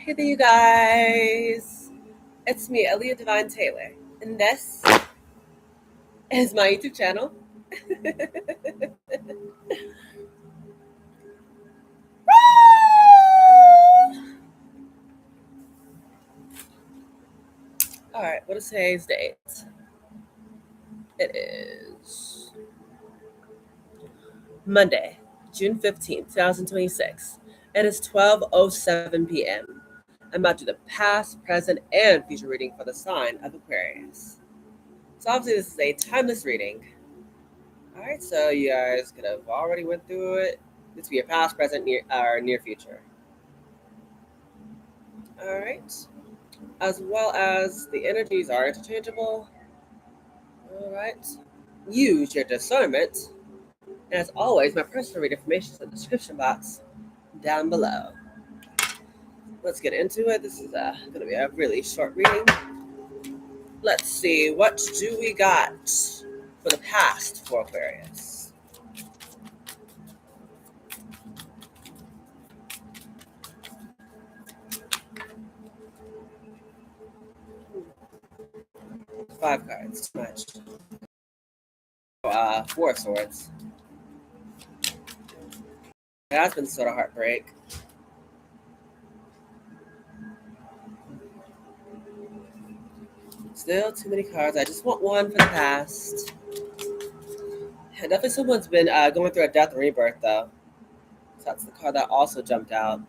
Hey there, you guys. It's me, Aaliyah Divine Taylor, and this is my YouTube channel. All right, what is today's date? It is Monday, June 15th, 2026. It is 12:07 p.m. I'm about to do the past, present, and future reading for the sign of Aquarius. So obviously this is a timeless reading. All right, so you guys could have already went through it. This will be your past, present, near future. All right. As well as the energies are interchangeable. All right. Use your discernment. And as always, my personal read information is in the description box down below. Let's get into it. This is going to be a really short reading. Let's see, what do we got for the past for Aquarius? Five cards, too much. Four of Swords. It has been sort of heartbreak. Still too many cards. I just want one for the past. And definitely someone's been going through a death and rebirth, though. So that's the card that also jumped out.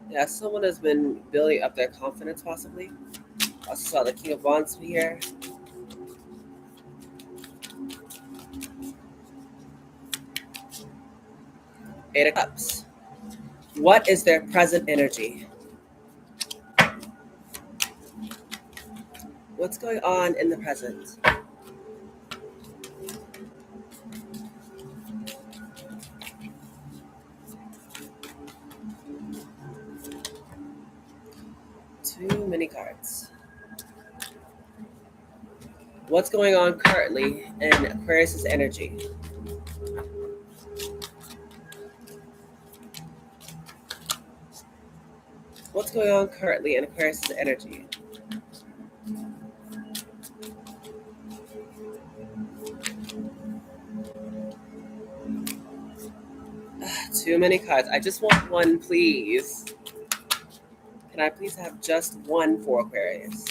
Yeah, someone has been building up their confidence, possibly. Also saw the King of Wands here. Eight of Cups. What is their present energy? What's going on in the present? Too many cards. What's going on currently in Aquarius's energy? What's going on currently in Aquarius's energy? Too many cards. I just want one, please. Can I please have just one for Aquarius?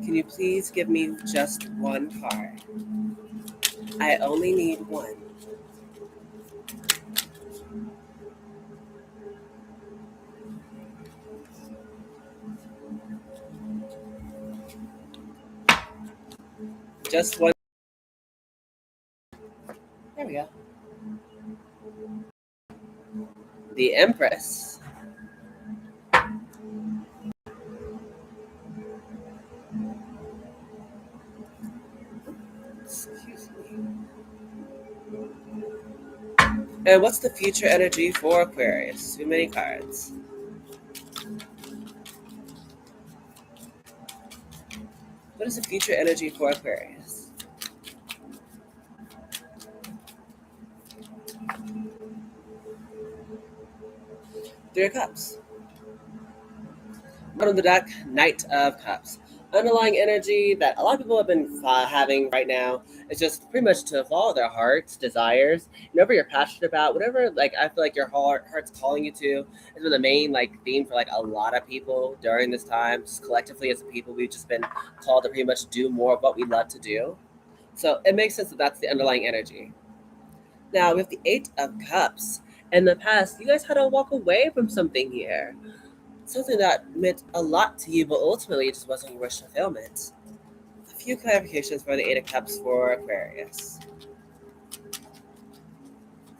Can you please give me just one card? I only need one. Just one. There we go. The Empress. Excuse me. And what's the future energy for Aquarius? Too many cards. What is the future energy for Aquarius? Three of Cups. Bottom of the deck, Knight of Cups. Underlying energy that a lot of people have been having right now is just pretty much to follow their heart's desires, whatever you're passionate about, whatever like I feel like your heart's calling you to. Has been the main like theme for like a lot of people during this time. Just collectively as a people, we've just been called to pretty much do more of what we love to do. So it makes sense that that's the underlying energy. Now with the Eight of Cups. In the past, you guys had to walk away from something here. Something that meant a lot to you, but ultimately it just wasn't your wish fulfillment. A few clarifications for the Eight of Cups for Aquarius.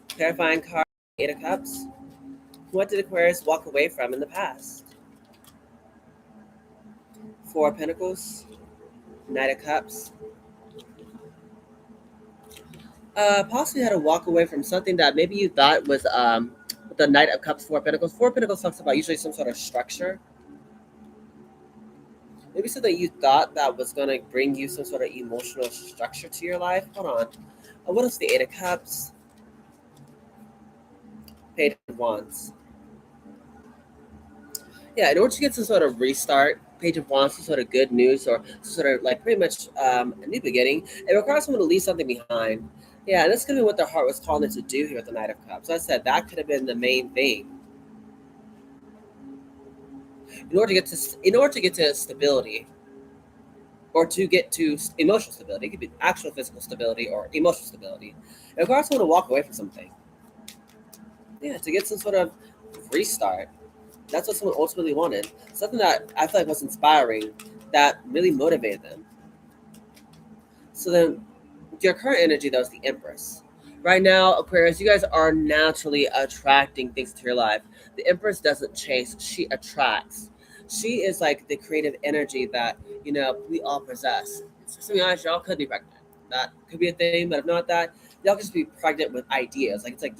Clarifying card, Eight of Cups. What did Aquarius walk away from in the past? Four of Pentacles, Knight of Cups. Possibly had to walk away from something that maybe you thought was the Knight of Cups, Four of Pentacles. Four of Pentacles talks about usually some sort of structure. Maybe something you thought that was going to bring you some sort of emotional structure to your life. Hold on. What is the Eight of Cups? Page of Wands. Yeah, in order to get some sort of restart, Page of Wands, some sort of good news or sort of like pretty much a new beginning, it requires someone to leave something behind. Yeah, and that's gonna be what their heart was calling it to do here with the Knight of Cups. So I said that could have been the main thing. In order to get to stability, or to get to emotional stability, it could be actual physical stability or emotional stability. It requires someone to walk away from something. Yeah, to get some sort of restart. That's what someone ultimately wanted. Something that I feel like was inspiring, that really motivated them. So then, your current energy though is the Empress. Right now, Aquarius, you guys are naturally attracting things to your life. The Empress doesn't chase; she attracts. She is like the creative energy that we all possess. So, to be honest, y'all could be pregnant. That could be a thing, but if not that, y'all could just be pregnant with ideas. Like it's like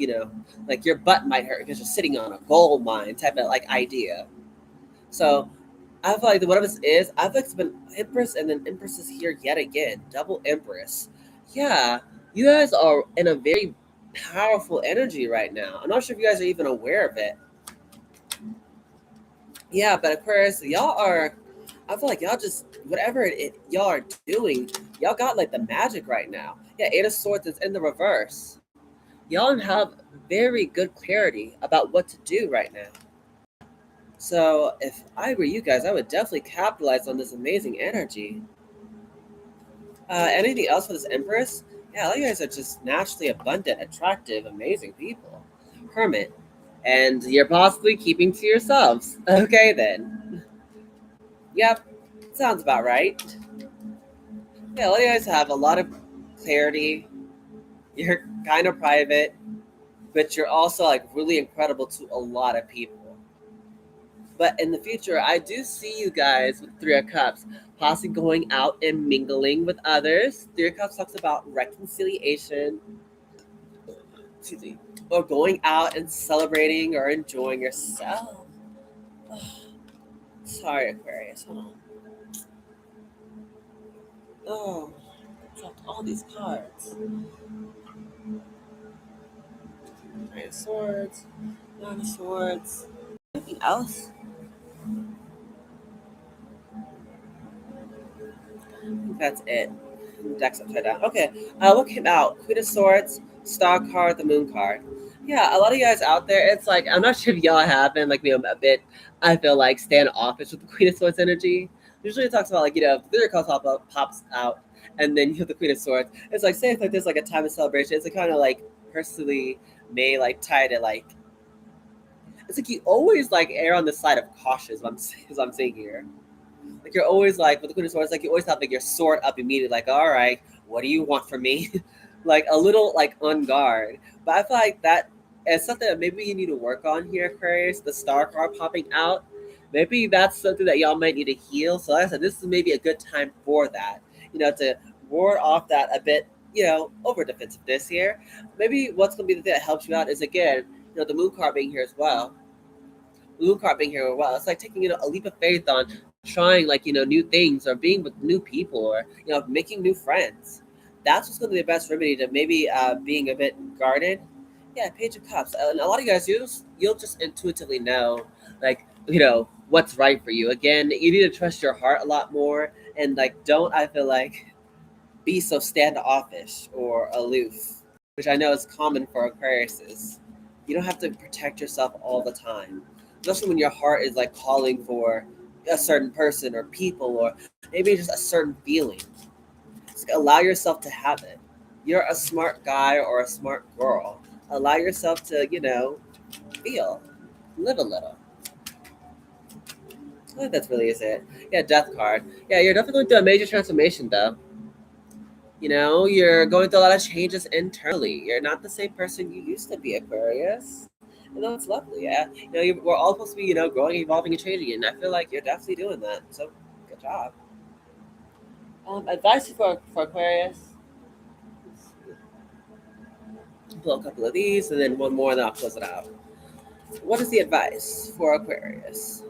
like your butt might hurt because you're sitting on a gold mine type of like idea. So I feel like whatever this is, I feel like it's been Empress and then Empress is here yet again. Double Empress. Yeah, you guys are in a very powerful energy right now. I'm not sure if you guys are even aware of it. Yeah, but Aquarius, y'all are. I feel like y'all just whatever y'all are doing, y'all got like the magic right now. Yeah, Eight of Swords is in the reverse. Y'all have very good clarity about what to do right now. So if I were you guys, I would definitely capitalize on this amazing energy. Anything else for this Empress? Yeah, you guys are just naturally abundant, attractive, amazing people. Hermit. And you're possibly keeping to yourselves. Okay then. Yep, sounds about right. Yeah, you guys have a lot of clarity. You're kind of private, but you're also like really incredible to a lot of people. But in the future, I do see you guys with Three of Cups possibly going out and mingling with others. Three of Cups talks about reconciliation, excuse me, or going out and celebrating or enjoying yourself. Sorry, Aquarius. Hold on. Oh, I dropped all these cards. Nine of Swords, Nine of Swords. Anything else? I think that's it. Deck's upside down. Okay, what came out? Queen of Swords, Star card, the Moon card. Yeah, a lot of you guys out there, it's like I'm not sure if y'all have been like me a bit. I feel like standoffish with the Queen of Swords energy. Usually it talks about like the third card pops out, and then you have the Queen of Swords. It's like say if like there's like a time of celebration. It's like kind of like personally may like tie to like. It's like you always like err on the side of caution. Is what I'm saying here. Like you're always like with the Queen of Swords, like you always have like your sword up immediately, like, all right, what do you want from me? Like a little like on guard. But I feel like that is something that maybe you need to work on here, Aquarius. The star card popping out. Maybe that's something that y'all might need to heal. So like I said, this is maybe a good time for that. To ward off that a bit, over defensiveness here. Maybe what's gonna be the thing that helps you out is again, the moon card being here as well. Moon card being here as well. It's like taking a leap of faith on trying like new things or being with new people or making new friends. That's what's going to be the best remedy to maybe being a bit guarded. Yeah, Page of Cups. And a lot of you guys, you'll just intuitively know like what's right for you. Again, you need to trust your heart a lot more and like don't I feel like be so standoffish or aloof, which I know is common for Aquariuses. You don't have to protect yourself all the time, especially when your heart is like calling for a certain person or people or maybe just a certain feeling. Just allow yourself to have it. You're a smart guy or a smart girl. Allow yourself to, feel, live a little. I think that's really is it. Yeah, Death card. Yeah, you're definitely going through a major transformation though. You're going through a lot of changes internally. You're not the same person you used to be, Aquarius. And that's lovely. Yeah, we're all supposed to be, growing, evolving, and changing. And I feel like you're definitely doing that. So, good job. Advice for Aquarius. Pull a couple of these, and then one more, and then I'll close it out. What is the advice for Aquarius?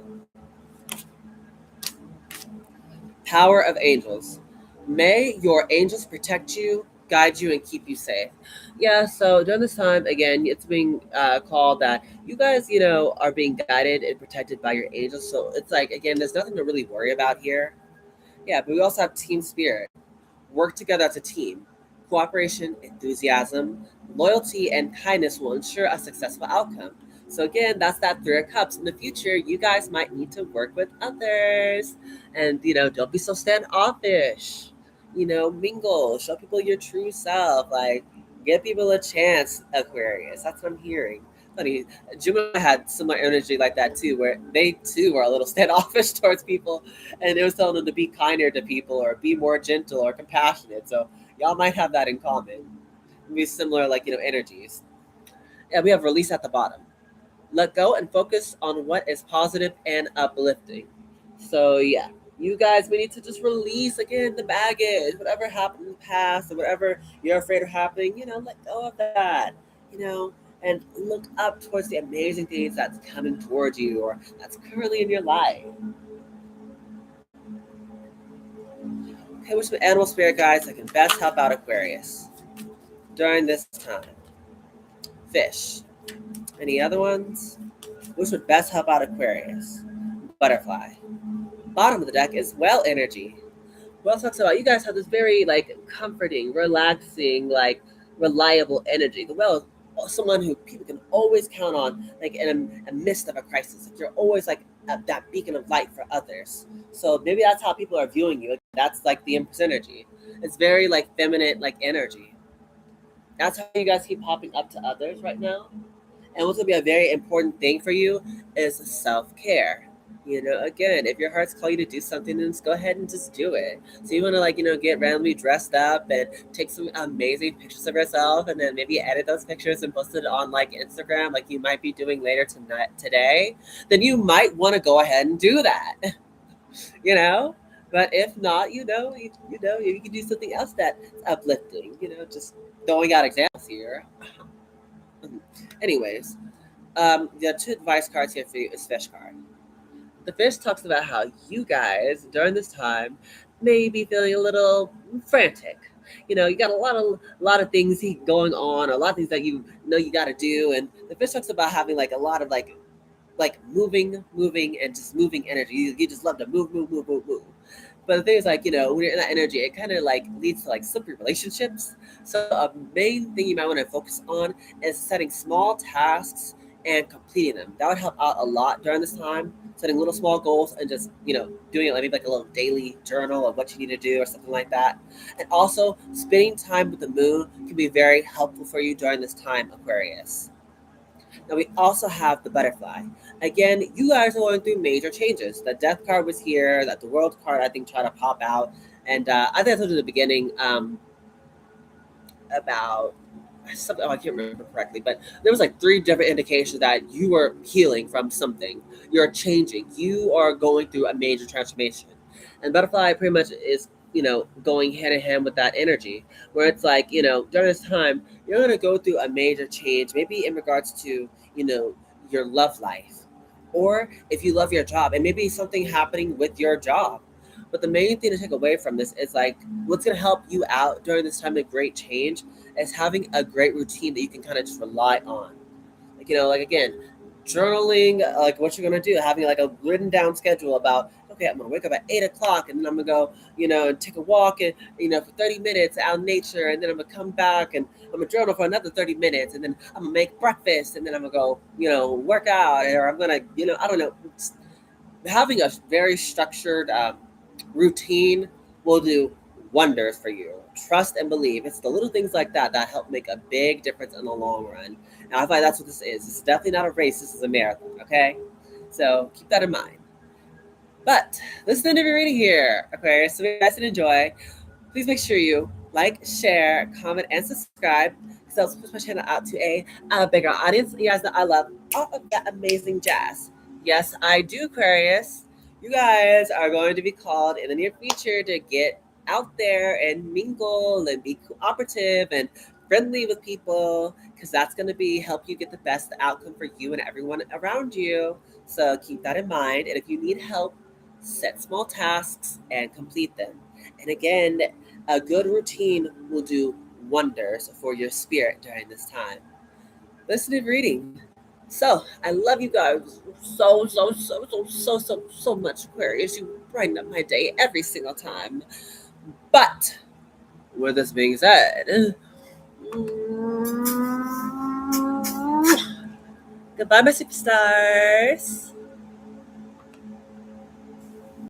Power of angels. May your angels protect you guide you and keep you safe. Yeah, so during this time, again, it's being called that you guys, are being guided and protected by your angels. So it's like, again, there's nothing to really worry about here. Yeah, but we also have team spirit. Work together as a team. Cooperation, enthusiasm, loyalty, and kindness will ensure a successful outcome. So again, that's that Three of Cups. In the future, you guys might need to work with others, and don't be so standoffish. Mingle, show people your true self. Like, give people a chance, Aquarius. That's what I'm hearing. Funny, Gemini had similar energy like that too, where they too were a little standoffish towards people, and it was telling them to be kinder to people or be more gentle or compassionate. So y'all might have that in common. Be similar, like energies. Yeah, we have release at the bottom. Let go and focus on what is positive and uplifting. So yeah, you guys, we need to just release again the baggage, whatever happened in the past, or whatever you're afraid of happening. Let go of that. You know, and look up towards the amazing things that's coming towards you or that's currently in your life. Okay, which animal spirit guides that can best help out Aquarius during this time? Fish. Any other ones? Which would best help out Aquarius? Butterfly. Bottom of the deck is well energy. Well talks about you guys have this very like comforting, relaxing, like reliable energy. The well is someone who people can always count on, like in a midst of a crisis. Like you're always like that beacon of light for others. So maybe that's how people are viewing you. That's like the Empress energy. It's very like feminine, like energy. That's how you guys keep popping up to others right now. And what's gonna be a very important thing for you is self care. Again, if your heart's calling you to do something, then just go ahead and just do it. So you wanna like, get randomly dressed up and take some amazing pictures of yourself and then maybe edit those pictures and post it on like Instagram, like you might be doing later tonight today, then you might want to go ahead and do that. you know? But if not, you can do something else that's uplifting, just throwing out examples here. Anyways, the two advice cards here for you is fish card. The fish talks about how you guys during this time may be feeling a little frantic. You got a lot of things going on, a lot of things that you know you got to do, and the fish talks about having like a lot of like moving, and just moving energy. You just love to move, move, move, move, move. But the thing is, like, when you're in that energy, it kind of like leads to like slippery relationships. So a main thing you might want to focus on is setting small tasks and completing them. That would help out a lot during this time. Setting little small goals and just, doing it like maybe like a little daily journal of what you need to do or something like that. And also spending time with the moon can be very helpful for you during this time, Aquarius. Now we also have the butterfly. Again, you guys are going through major changes. The death card was here, that the world card I think tried to pop out. And I think I told you at the beginning about something, I can't remember correctly, but there was like three different indications that you were healing from something. You're changing. You are going through a major transformation. And butterfly pretty much is, going hand in hand with that energy, where it's like, during this time, you're going to go through a major change, maybe in regards to, your love life. Or if you love your job, and maybe something happening with your job. But the main thing to take away from this is like what's going to help you out during this time of great change is having a great routine that you can kind of just rely on. Like again, journaling, like what you're gonna do, having like a written down schedule about, okay, I'm gonna wake up at 8 o'clock and then I'm gonna go, and take a walk and for 30 minutes out in nature, and then I'm gonna come back and I'm gonna journal for another 30 minutes, and then I'm gonna make breakfast, and then I'm gonna go, work out, or I'm gonna, I don't know. Having a very structured routine will do wonders for you. Trust and believe. It's the little things like that that help make a big difference in the long run. And I feel like that's what this is. It's definitely not a race. This is a marathon, okay? So keep that in mind. But this is the end of your reading here, Aquarius. So if you guys did enjoy, please make sure you like, share, comment, and subscribe, because that will push my channel out to a bigger audience. You guys know I love all of that amazing jazz. Yes, I do, Aquarius. You guys are going to be called in the near future to get out there and mingle and be cooperative and friendly with people, because that's going to be help you get the best outcome for you and everyone around you. So keep that in mind. And if you need help, set small tasks and complete them. And again, a good routine will do wonders for your spirit during this time. Listening reading. So I love you guys so much, Aquarius. You brighten up my day every single time. But with this being said, goodbye, my superstars.